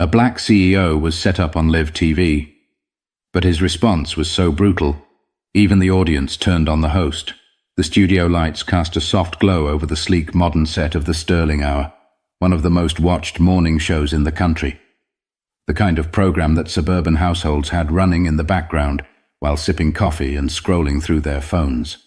A black CEO was set up on live TV, but his response was so brutal, even the audience turned on the host. The studio lights cast a soft glow over the sleek modern set of the Sterling Hour, one of the most watched morning shows in the country. The kind of program that suburban households had running in the background while sipping coffee and scrolling through their phones.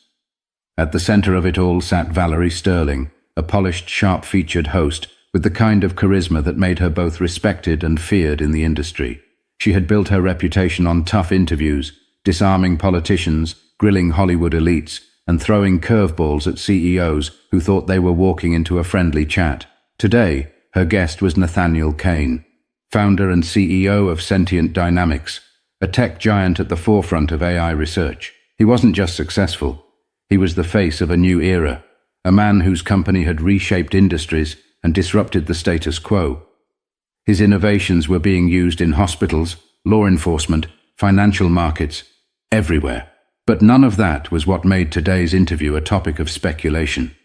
At the center of it all sat Valerie Sterling, a polished, sharp-featured host with the kind of charisma that made her both respected and feared in the industry. She had built her reputation on tough interviews, disarming politicians, grilling Hollywood elites, and throwing curveballs at CEOs who thought they were walking into a friendly chat. Today, her guest was Nathaniel Cain, founder and CEO of Sentient Dynamics, a tech giant at the forefront of AI research. He wasn't just successful, he was the face of a new era, a man whose company had reshaped industries and disrupted the status quo. His innovations were being used in hospitals, law enforcement, financial markets, everywhere. But none of that was what made today's interview a topic of speculation.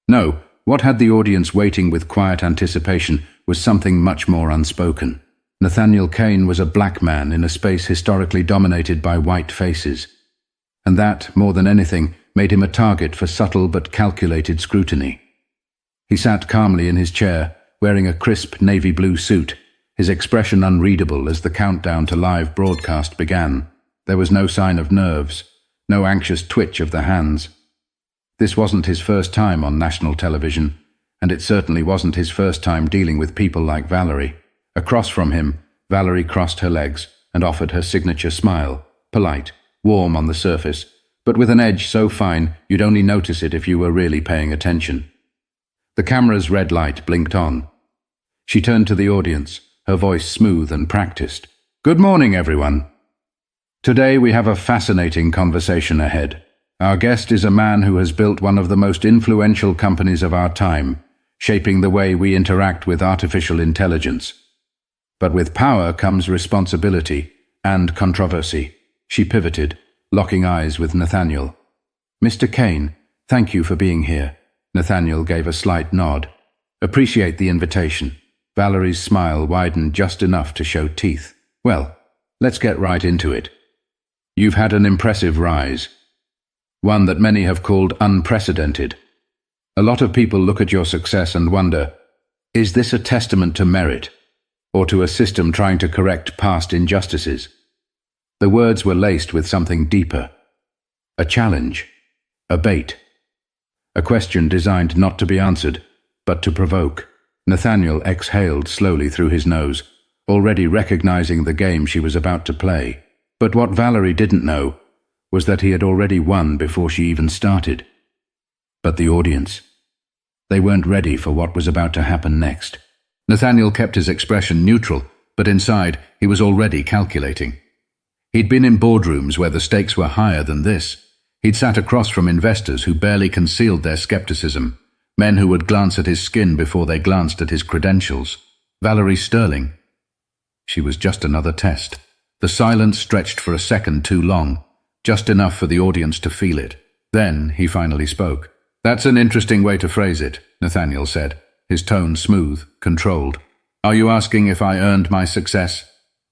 No, what had the audience waiting with quiet anticipation was something much more unspoken. Nathaniel Cain was a black man in a space historically dominated by white faces. And that, more than anything, made him a target for subtle but calculated scrutiny. He sat calmly in his chair, wearing a crisp navy blue suit, his expression unreadable as the countdown to live broadcast began. There was no sign of nerves, no anxious twitch of the hands. This wasn't his first time on national television, and it certainly wasn't his first time dealing with people like Valerie. Across from him, Valerie crossed her legs and offered her signature smile, polite, warm on the surface, but with an edge so fine you'd only notice it if you were really paying attention. The camera's red light blinked on. She turned to the audience, her voice smooth and practiced. "Good morning, everyone. Today we have a fascinating conversation ahead. Our guest is a man who has built one of the most influential companies of our time, shaping the way we interact with artificial intelligence. But with power comes responsibility and controversy." She pivoted, locking eyes with Nathaniel. "Mr. Cain, thank you for being here." Nathaniel gave a slight nod. "Appreciate the invitation." Valerie's smile widened just enough to show teeth. "Well, let's get right into it. You've had an impressive rise, one that many have called unprecedented. A lot of people look at your success and wonder, is this a testament to merit, or to a system trying to correct past injustices? The words were laced with something deeper. A challenge, a bait, a question designed not to be answered, but to provoke. Nathaniel exhaled slowly through his nose, already recognizing the game she was about to play. But what Valerie didn't know was that he had already won before she even started. But the audience, they weren't ready for what was about to happen next. Nathaniel kept his expression neutral, but inside he was already calculating. He'd been in boardrooms where the stakes were higher than this. He'd sat across from investors who barely concealed their skepticism, men who would glance at his skin before they glanced at his credentials. Valerie Sterling. She was just another test. The silence stretched for a second too long, just enough for the audience to feel it. Then he finally spoke. "That's an interesting way to phrase it," Nathaniel said, his tone smooth, controlled. "Are you asking if I earned my success,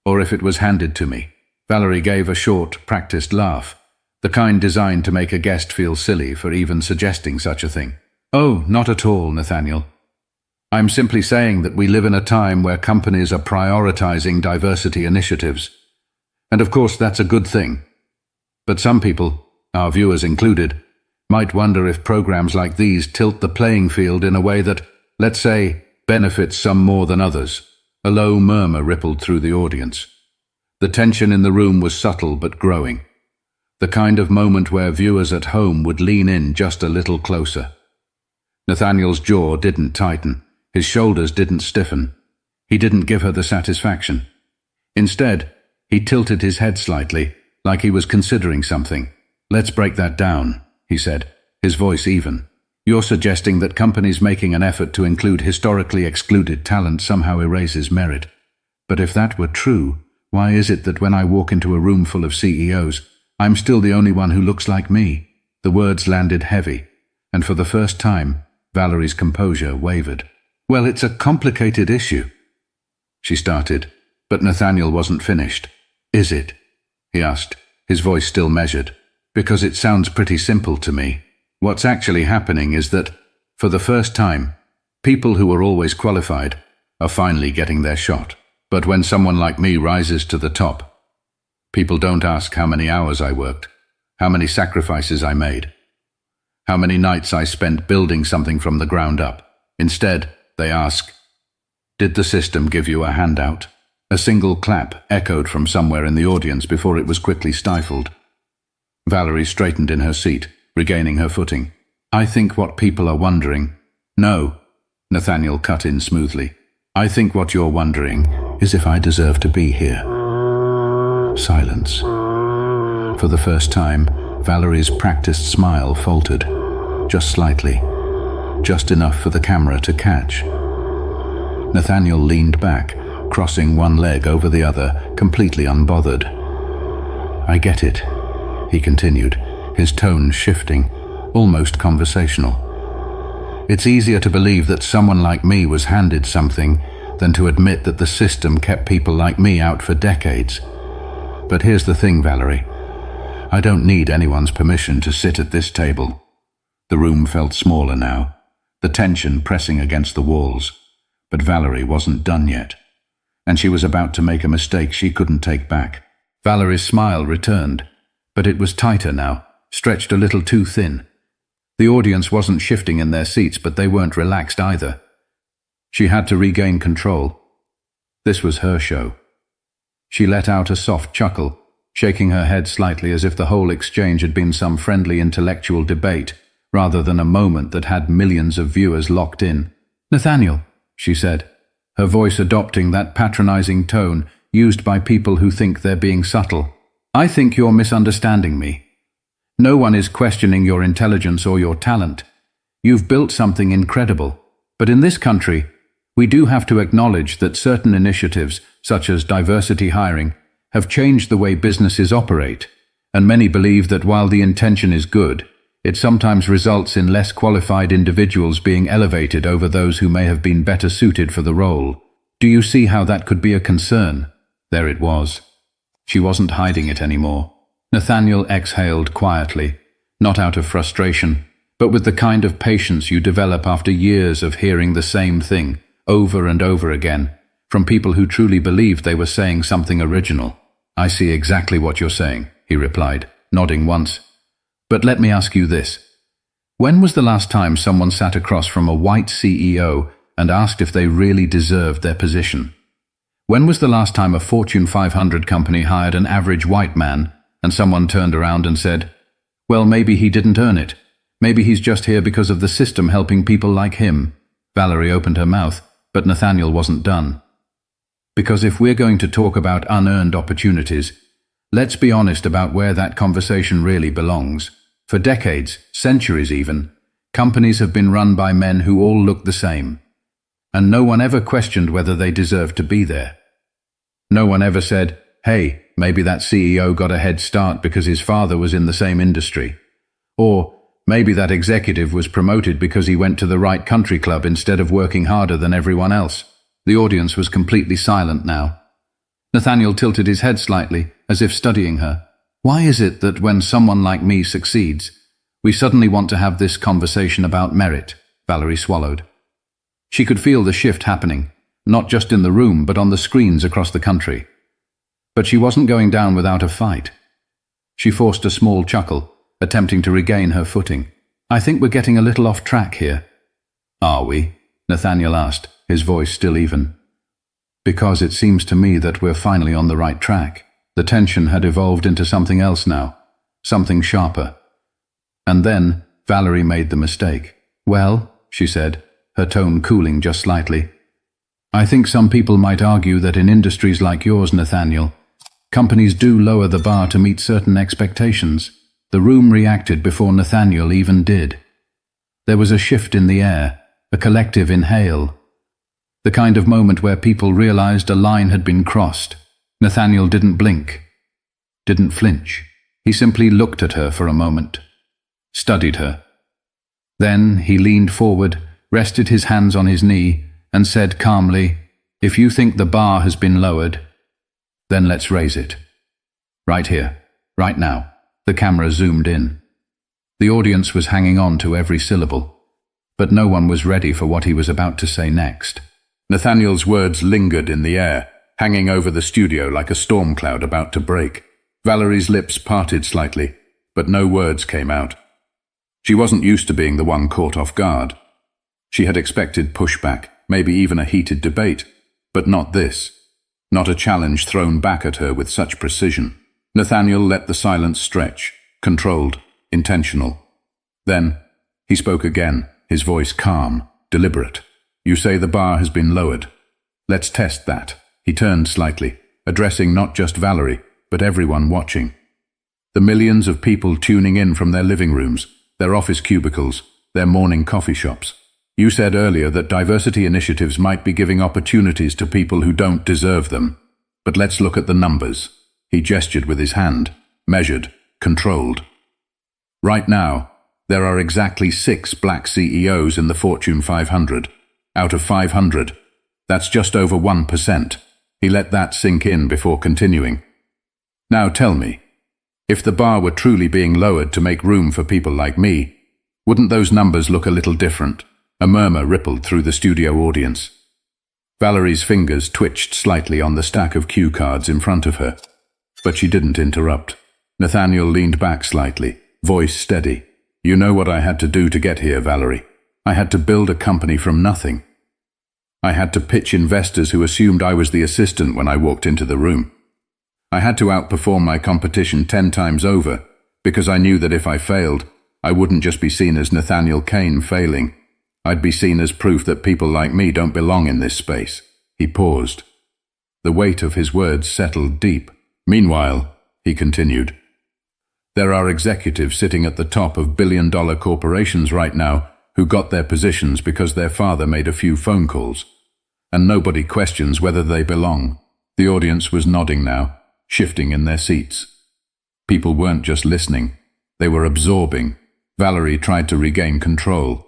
or if it was handed to me?" Valerie gave a short, practiced laugh, the kind designed to make a guest feel silly for even suggesting such a thing. "Oh, not at all, Nathaniel. I'm simply saying that we live in a time where companies are prioritizing diversity initiatives. And of course that's a good thing. But some people, our viewers included, might wonder if programs like these tilt the playing field in a way that, let's say, benefits some more than others." A low murmur rippled through the audience. The tension in the room was subtle but growing. The kind of moment where viewers at home would lean in just a little closer. Nathaniel's jaw didn't tighten. His shoulders didn't stiffen. He didn't give her the satisfaction. Instead, he tilted his head slightly, like he was considering something. "Let's break that down," he said, his voice even. "You're suggesting that companies making an effort to include historically excluded talent somehow erases merit. But if that were true, why is it that when I walk into a room full of CEOs, I'm still the only one who looks like me?" The words landed heavy, and for the first time, Valerie's composure wavered. "Well, it's a complicated issue. she started, but Nathaniel wasn't finished. Is it? He asked, his voice still measured. Because it sounds pretty simple to me. What's actually happening is that, for the first time, people who were always qualified are finally getting their shot. But when someone like me rises to the top, people don't ask how many hours I worked, how many sacrifices I made, how many nights I spent building something from the ground up. Instead, they ask, did the system give you a handout? A single clap echoed from somewhere in the audience before it was quickly stifled. Valerie straightened in her seat, regaining her footing. I think what people are wondering... No, Nathaniel cut in smoothly. I think what you're wondering is if I deserve to be here. Silence. For the first time, Valerie's practiced smile faltered, just slightly, just enough for the camera to catch. Nathaniel leaned back, crossing one leg over the other, completely unbothered. I get it, he continued, his tone shifting, almost conversational. It's easier to believe that someone like me was handed something than to admit that the system kept people like me out for decades. But here's the thing, Valerie. I don't need anyone's permission to sit at this table. The room felt smaller now, the tension pressing against the walls. But Valerie wasn't done yet, and she was about to make a mistake she couldn't take back. Valerie's smile returned, but it was tighter now, stretched a little too thin. The audience wasn't shifting in their seats, but they weren't relaxed either. She had to regain control. This was her show. She let out a soft chuckle, shaking her head slightly as if the whole exchange had been some friendly intellectual debate, rather than a moment that had millions of viewers locked in. Nathaniel, she said, her voice adopting that patronizing tone used by people who think they're being subtle. I think you're misunderstanding me. No one is questioning your intelligence or your talent. You've built something incredible. But in this country, we do have to acknowledge that certain initiatives, such as diversity hiring, have changed the way businesses operate, and many believe that while the intention is good, it sometimes results in less qualified individuals being elevated over those who may have been better suited for the role. Do you see how that could be a concern? There it was. She wasn't hiding it anymore. Nathaniel exhaled quietly, not out of frustration, but with the kind of patience you develop after years of hearing the same thing over and over again, from people who truly believed they were saying something original. I see exactly what you're saying, he replied, nodding once. But let me ask you this. When was the last time someone sat across from a white CEO and asked if they really deserved their position? When was the last time a Fortune 500 company hired an average white man and someone turned around and said, well, maybe he didn't earn it. Maybe he's just here because of the system helping people like him. Valerie opened her mouth, but Nathaniel wasn't done. Because if we're going to talk about unearned opportunities, let's be honest about where that conversation really belongs. For decades, centuries even, companies have been run by men who all look the same. And no one ever questioned whether they deserved to be there. No one ever said, hey, maybe that CEO got a head start because his father was in the same industry. Or maybe that executive was promoted because he went to the right country club instead of working harder than everyone else. The audience was completely silent now. Nathaniel tilted his head slightly, as if studying her. Why is it that when someone like me succeeds, we suddenly want to have this conversation about merit? Valerie swallowed. She could feel the shift happening, not just in the room but on the screens across the country. But she wasn't going down without a fight. She forced a small chuckle, attempting to regain her footing. I think we're getting a little off track here. Are we? Nathaniel asked, his voice still even. Because it seems to me that we're finally on the right track. The tension had evolved into something else now, something sharper. And then Valerie made the mistake. Well, she said, her tone cooling just slightly. I think some people might argue that in industries like yours, Nathaniel, companies do lower the bar to meet certain expectations. The room reacted before Nathaniel even did. There was a shift in the air, a collective inhale. The kind of moment where people realized a line had been crossed. Nathaniel didn't blink, didn't flinch. He simply looked at her for a moment, studied her. Then he leaned forward, rested his hands on his knee, and said calmly, If you think the bar has been lowered, then let's raise it. Right here, right now. The camera zoomed in. The audience was hanging on to every syllable, but no one was ready for what he was about to say next. Nathaniel's words lingered in the air, hanging over the studio like a storm cloud about to break. Valerie's lips parted slightly, but no words came out. She wasn't used to being the one caught off guard. She had expected pushback, maybe even a heated debate, but not this. Not a challenge thrown back at her with such precision. Nathaniel let the silence stretch, controlled, intentional. Then, he spoke again, his voice calm, deliberate. You say the bar has been lowered. Let's test that. He turned slightly, addressing not just Valerie, but everyone watching. The millions of people tuning in from their living rooms, their office cubicles, their morning coffee shops. You said earlier that diversity initiatives might be giving opportunities to people who don't deserve them. But let's look at the numbers. He gestured with his hand, measured, controlled. Right now, there are exactly 6 black CEOs in the Fortune 500. Out of 500, that's just over 1%. He let that sink in before continuing. Now tell me, if the bar were truly being lowered to make room for people like me, wouldn't those numbers look a little different? A murmur rippled through the studio audience. Valerie's fingers twitched slightly on the stack of cue cards in front of her, but she didn't interrupt. Nathaniel leaned back slightly, voice steady. You know what I had to do to get here, Valerie. I had to build a company from nothing. I had to pitch investors who assumed I was the assistant when I walked into the room. I had to outperform my competition 10 times over, because I knew that if I failed, I wouldn't just be seen as Nathaniel Cain failing. I'd be seen as proof that people like me don't belong in this space. He paused. The weight of his words settled deep. Meanwhile, he continued, there are executives sitting at the top of billion-dollar corporations right now who got their positions because their father made a few phone calls, and nobody questions whether they belong. The audience was nodding now, shifting in their seats. People weren't just listening, they were absorbing. Valerie tried to regain control.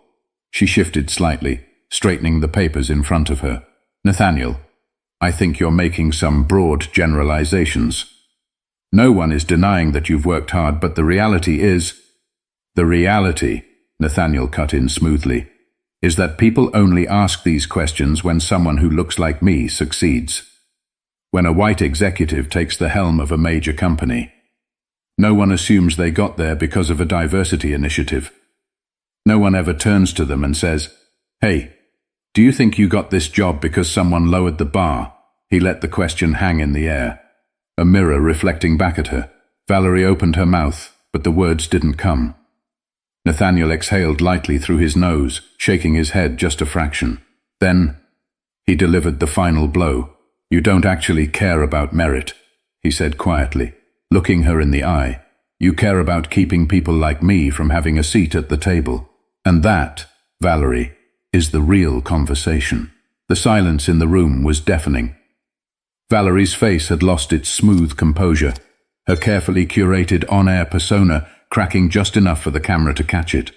She shifted slightly, straightening the papers in front of her. Nathaniel, I think you're making some broad generalizations. No one is denying that you've worked hard, but the reality is... The reality, Nathaniel cut in smoothly, is that people only ask these questions when someone who looks like me succeeds. When a white executive takes the helm of a major company, no one assumes they got there because of a diversity initiative. No one ever turns to them and says, hey, do you think you got this job because someone lowered the bar? He let the question hang in the air, a mirror reflecting back at her. Valerie opened her mouth, but the words didn't come. Nathaniel exhaled lightly through his nose, shaking his head just a fraction. Then, he delivered the final blow. You don't actually care about merit, he said quietly, looking her in the eye. You care about keeping people like me from having a seat at the table. And that, Valerie, is the real conversation. The silence in the room was deafening. Valerie's face had lost its smooth composure, her carefully curated on-air persona cracking just enough for the camera to catch it.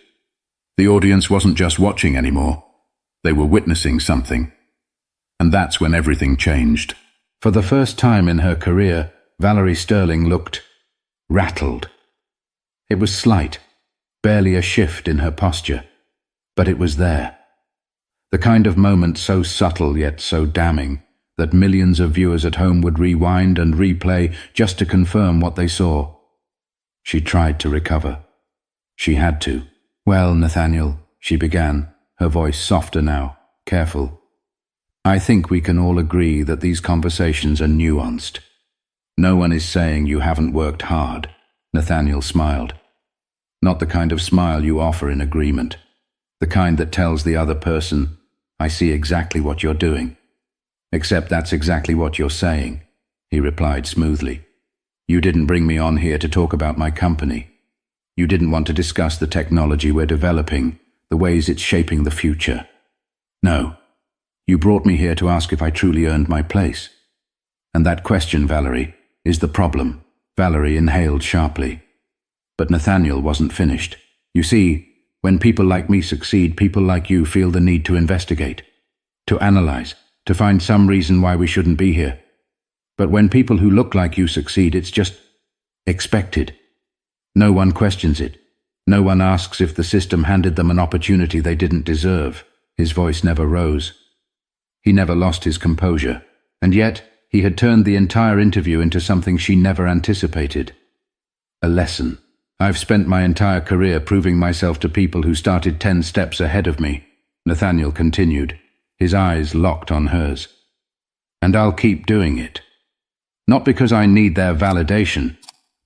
The audience wasn't just watching anymore. They were witnessing something. And that's when everything changed. For the first time in her career, Valerie Sterling looked rattled. It was slight, barely a shift in her posture, but it was there. The kind of moment so subtle yet so damning that millions of viewers at home would rewind and replay just to confirm what they saw. She tried to recover. She had to. Well, Nathaniel, she began, her voice softer now, careful. I think we can all agree that these conversations are nuanced. No one is saying you haven't worked hard. Nathaniel smiled. Not the kind of smile you offer in agreement. The kind that tells the other person, I see exactly what you're doing. Except that's exactly what you're saying, he replied smoothly. You didn't bring me on here to talk about my company. You didn't want to discuss the technology we're developing, the ways it's shaping the future. No, you brought me here to ask if I truly earned my place. And that question, Valerie, is the problem. Valerie inhaled sharply. But Nathaniel wasn't finished. You see, when people like me succeed, people like you feel the need to investigate, to analyze, to find some reason why we shouldn't be here. But when people who look like you succeed, it's just expected. No one questions it. No one asks if the system handed them an opportunity they didn't deserve. His voice never rose. He never lost his composure. And yet, he had turned the entire interview into something she never anticipated. A lesson. I've spent my entire career proving myself to people who started 10 steps ahead of me, Nathaniel continued, his eyes locked on hers. And I'll keep doing it. Not because I need their validation,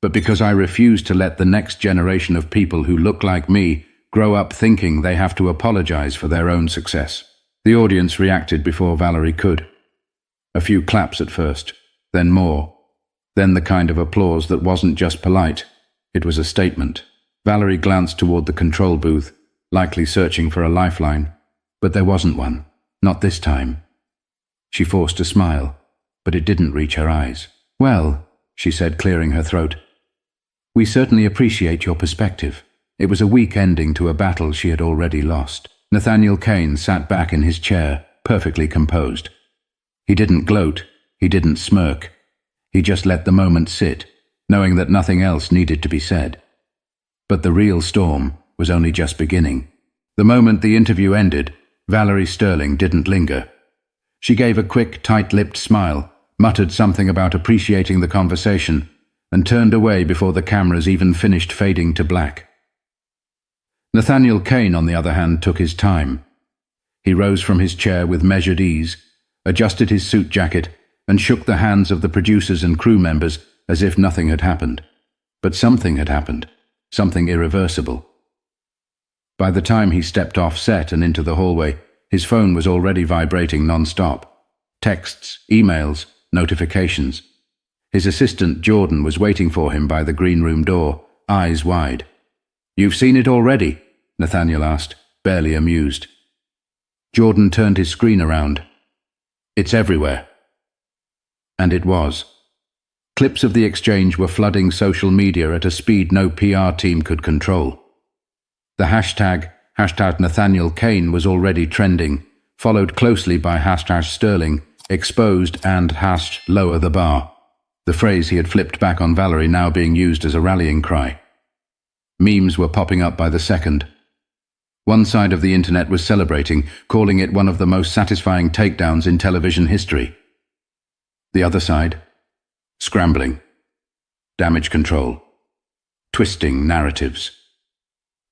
but because I refuse to let the next generation of people who look like me grow up thinking they have to apologize for their own success. The audience reacted before Valerie could. A few claps at first, then more, then the kind of applause that wasn't just polite. It was a statement. Valerie glanced toward the control booth, likely searching for a lifeline, but there wasn't one, not this time. She forced a smile, but it didn't reach her eyes. "Well," she said, clearing her throat, "we certainly appreciate your perspective." It was a weak ending to a battle she had already lost. Nathaniel Cain sat back in his chair, perfectly composed. He didn't gloat, he didn't smirk. He just let the moment sit, knowing that nothing else needed to be said. But the real storm was only just beginning. The moment the interview ended, Valerie Sterling didn't linger. She gave a quick, tight-lipped smile, muttered something about appreciating the conversation, and turned away before the cameras even finished fading to black. Nathaniel Cain, on the other hand, took his time. He rose from his chair with measured ease, adjusted his suit jacket, and shook the hands of the producers and crew members as if nothing had happened. But something had happened, something irreversible. By the time he stepped off set and into the hallway, his phone was already vibrating non-stop. Texts, emails, notifications. His assistant, Jordan, was waiting for him by the green room door, eyes wide. "You've seen it already?" Nathaniel asked, barely amused. Jordan turned his screen around. "It's everywhere." And it was. Clips of the exchange were flooding social media at a speed no PR team could control. The hashtag Nathaniel Cain was already trending, followed closely by #Sterling, exposed and #lower the bar. The phrase he had flipped back on Valerie now being used as a rallying cry. Memes were popping up by the second. One side of the internet was celebrating, calling it one of the most satisfying takedowns in television history. The other side, scrambling, damage control, twisting narratives.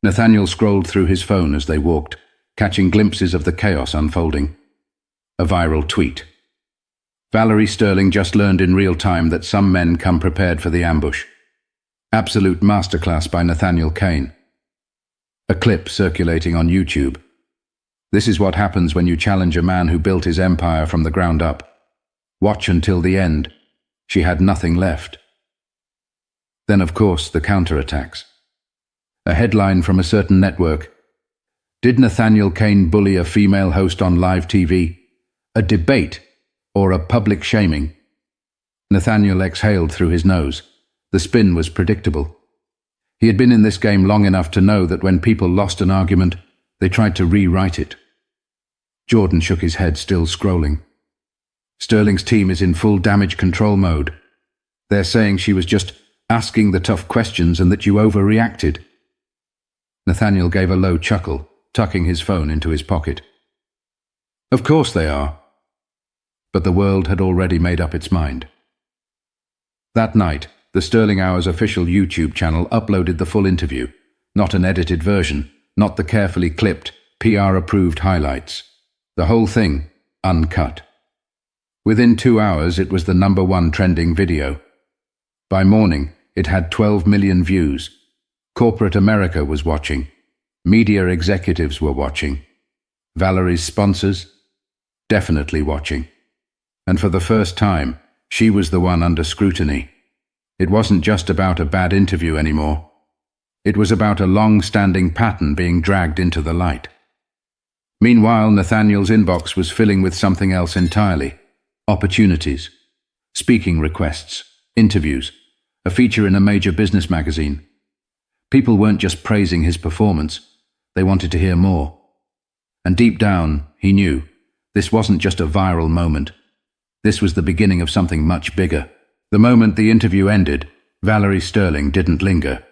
Nathaniel scrolled through his phone as they walked, catching glimpses of the chaos unfolding. A viral tweet. Valerie Sterling just learned in real time that some men come prepared for the ambush. Absolute masterclass by Nathaniel Cain. A clip circulating on YouTube. This is what happens when you challenge a man who built his empire from the ground up. Watch until the end. She had nothing left. Then, of course, the counterattacks. A headline from a certain network. Did Nathaniel Cain bully a female host on live TV? A debate or a public shaming? Nathaniel exhaled through his nose. The spin was predictable. He had been in this game long enough to know that when people lost an argument, they tried to rewrite it. Jordan shook his head, still scrolling. Sterling's team is in full damage control mode. They're saying she was just asking the tough questions and that you overreacted. Nathaniel gave a low chuckle, tucking his phone into his pocket. Of course they are. But the world had already made up its mind. That night, the Sterling Hour's official YouTube channel uploaded the full interview, not an edited version, not the carefully clipped, PR-approved highlights. The whole thing, uncut. Within 2 hours, it was the #1 trending video. By morning, it had 12 million views. Corporate America was watching. Media executives were watching. Valerie's sponsors? Definitely watching. And for the first time, she was the one under scrutiny. It wasn't just about a bad interview anymore. It was about a long-standing pattern being dragged into the light. Meanwhile, Nathaniel's inbox was filling with something else entirely. Opportunities, speaking requests, interviews, a feature in a major business magazine. People weren't just praising his performance, they wanted to hear more. And deep down, he knew, This wasn't just a viral moment. This was the beginning of something much bigger. The moment the interview ended, Valerie Sterling didn't linger.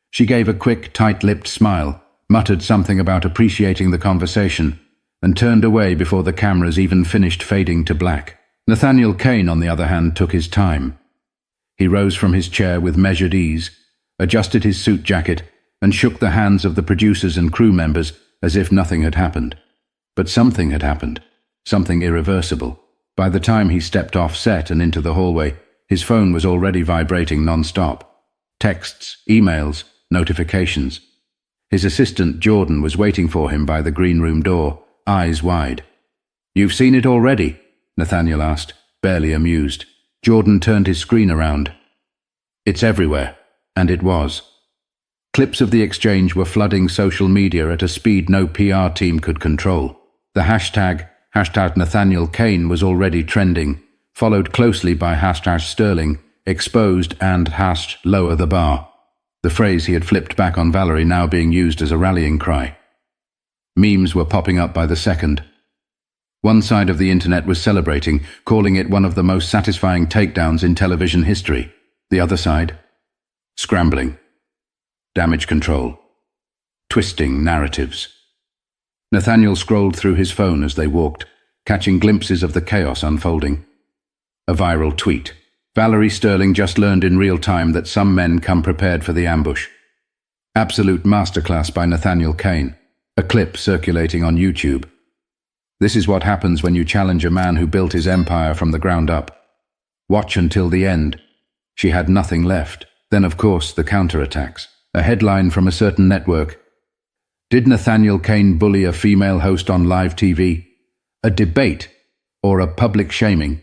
She gave a quick, tight-lipped smile, muttered something about appreciating the conversation, and turned away before the cameras even finished fading to black. Nathaniel Cain, on the other hand, took his time. He rose from his chair with measured ease, adjusted his suit jacket, and shook the hands of the producers and crew members as if nothing had happened. But something had happened, something irreversible. By the time he stepped off set and into the hallway, his phone was already vibrating non-stop. Texts, emails, notifications. His assistant Jordan was waiting for him by the green room door, eyes wide. "You've seen it already?" Nathaniel asked, barely amused. Jordan turned his screen around. "It's everywhere." And it was. Clips of the exchange were flooding social media at a speed no PR team could control. The hashtag Nathaniel Cain was already trending, followed closely by #Sterling, exposed, and #lower the bar. The phrase he had flipped back on Valerie now being used as a rallying cry. Memes were popping up by the second. One side of the internet was celebrating, calling it one of the most satisfying takedowns in television history. The other side? Scrambling. Damage control. Twisting narratives. Nathaniel scrolled through his phone as they walked, catching glimpses of the chaos unfolding. A viral tweet. Valerie Sterling just learned in real time that some men come prepared for the ambush. Absolute masterclass by Nathaniel Cain. A clip circulating on YouTube. This is what happens when you challenge a man who built his empire from the ground up. Watch until the end. She had nothing left. Then, of course, the counterattacks. A headline from a certain network. Did Nathaniel Cain bully a female host on live TV? A debate or a public shaming?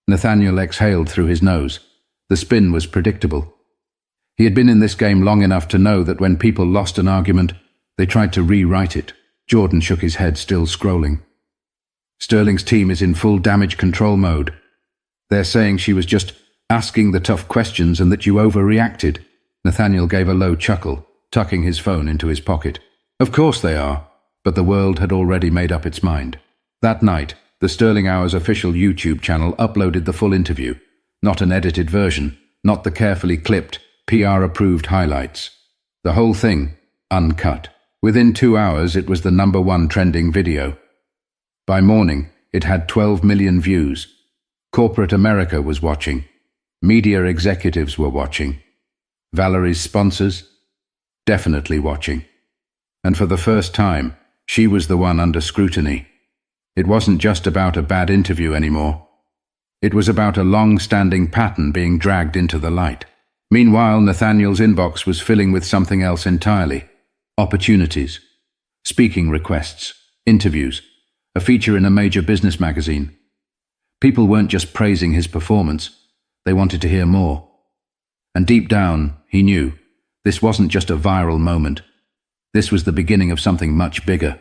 Nathaniel exhaled through his nose. The spin was predictable. He had been in this game long enough to know that when people lost an argument, they tried to rewrite it. Jordan shook his head, still scrolling. Sterling's team is in full damage control mode. They're saying she was just asking the tough questions and that you overreacted. Nathaniel gave a low chuckle, tucking his phone into his pocket. Of course they are, but the world had already made up its mind. That night, the Sterling Hour's official YouTube channel uploaded the full interview, not an edited version, not the carefully clipped, PR-approved highlights. The whole thing, uncut. Within 2 hours, it was the #1 trending video. By morning, it had 12 million views. Corporate America was watching. Media executives were watching. Valerie's sponsors? Definitely watching. And for the first time, she was the one under scrutiny. It wasn't just about a bad interview anymore. It was about a long-standing pattern being dragged into the light. Meanwhile, Nathaniel's inbox was filling with something else entirely. Opportunities. Speaking requests. Interviews. A feature in a major business magazine. People weren't just praising his performance. They wanted to hear more. And deep down, he knew, this wasn't just a viral moment. This was the beginning of something much bigger.